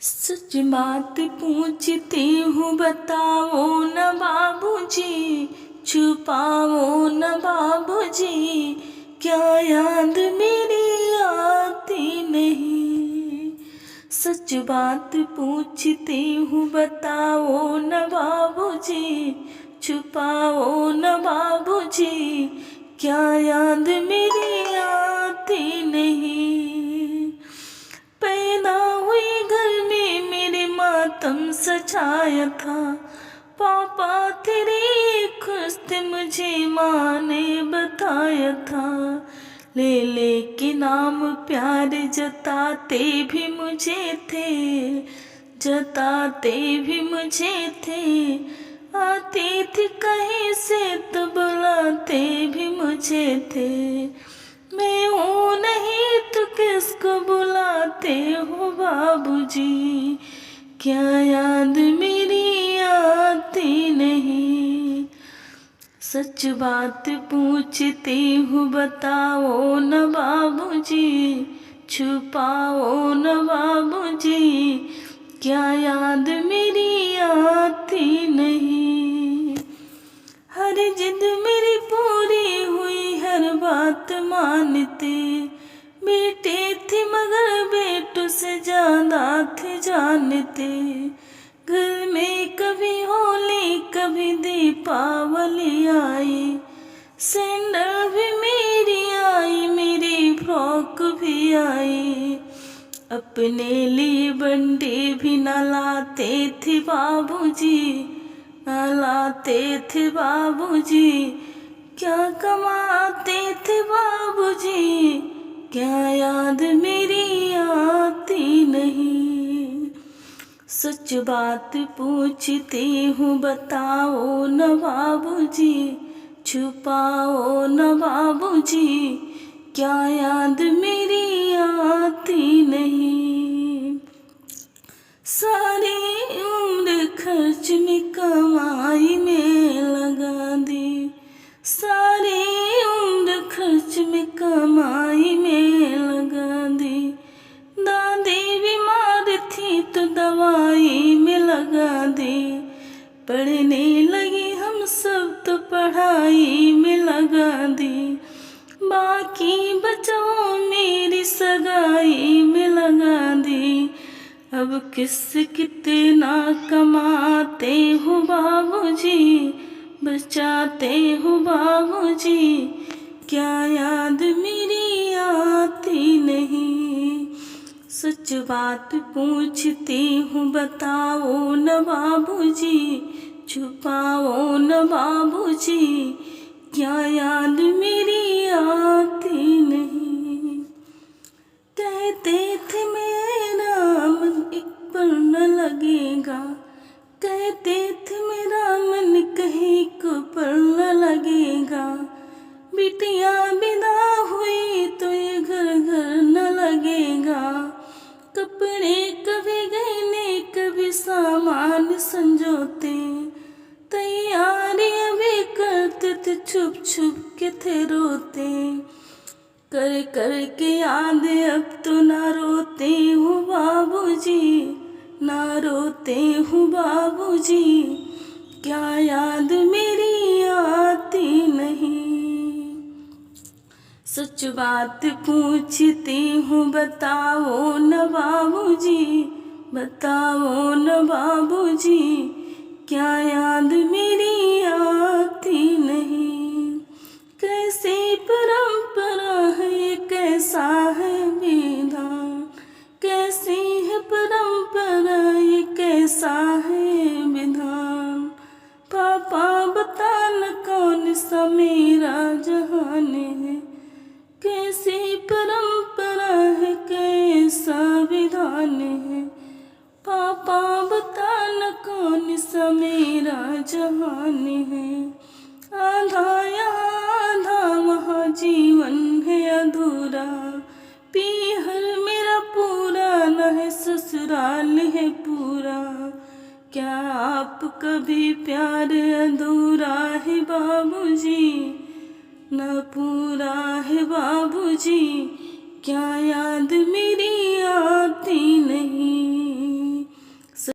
सच बात पूछती हूँ बताओ न बाबूजी, छुपाओ न बाबूजी, क्या याद मेरी आती नहीं। सच बात पूछती हूँ बताओ न बाबूजी, छुपाओ न बाबूजी, क्या याद मेरी आती नहीं। पैदा हुई घर में मेरे मातम सजाया था, पापा तेरी खुश थे मुझे माँ ने बताया था। ले के नाम प्यार जताते भी मुझे थे, जताते भी मुझे थे। आती थी कहीं से तो बुलाते भी मुझे थे। मैं हूँ नहीं तो किसको बुलाते हो बाबूजी, क्या याद मेरी आती नहीं। सच बात पूछती हूँ बताओ न बाबूजी, छुपाओ न बाबूजी, क्या याद मेरी आती नहीं। हर जिद मेरी पूरी हुई, हर बात मानते। बेटे थे मगर बेटों से ज्यादा थे जानते। घर में कभी होली कभी दीपावली आई, सैंडल भी मेरी आई, मेरी फ्रॉक भी आई। अपने लिए बंडे भी न लाते थे बाबूजी, न लाते थे बाबूजी, क्या कमाते थे बाबूजी, क्या याद मेरी आती नहीं। सच बात पूछती हूँ बताओ न बाबूजी, छुपाओ न बाबूजी, क्या याद मेरी आती नहीं। सारी उम्र खर्च में कमाई में लगा दी, सारी उम्र खर्च में कमाई में लगा दी। दादी बीमार थी तो दवाई में लगा दी। पढ़ने लगे हम सब तो पढ़ाई में लगा दी। बाकी बचाओ मेरी सगाई में लगा दी। अब किससे कितना कमाते हो बाबूजी, बचाते हो बाबूजी, क्या याद मेरी आती नहीं। सच बात पूछती हूँ बताओ न बाबूजी, छुपाओ न बाबूजी, क्या याद मेरी आती नहीं। कहते थे मेरा मन एक पल न लगेगा, कहते थे मेरा मन कहीं को पल न लगेगा। बिटिया विदा हुई तो ये घर घर न लगेगा। कपड़े कभी गहने कभी सामान संजोते, तैयारियां भी करते थे छुप छुप के थे रोते। कर कर के याद अब तो ना रोते हूँ बाबूजी, ना रोते हूँ बाबूजी, क्या याद मेरी आती नहीं। सच बात पूछती हूँ बताओ न बाबूजी, बताओ न बाबूजी, क्या याद मेरी आती नहीं। कैसी परंपरा है ये कैसा है विधान, कैसी है परंपरा ये कैसा है विधान। पापा बता न कौन सा मेरा जहान है, कैसी परंपरा है कैसा विधान है। पापा बता न कौन सा मेरा जहान है। आधा यहाँ आधा वहाँ जीवन है अधूरा, पीहर मेरा पूरा न है ससुराल है पूरा। क्या आप कभी प्यार अधूरा है बाबूजी, न पूरा है बाबूजी, क्या याद मेरी आती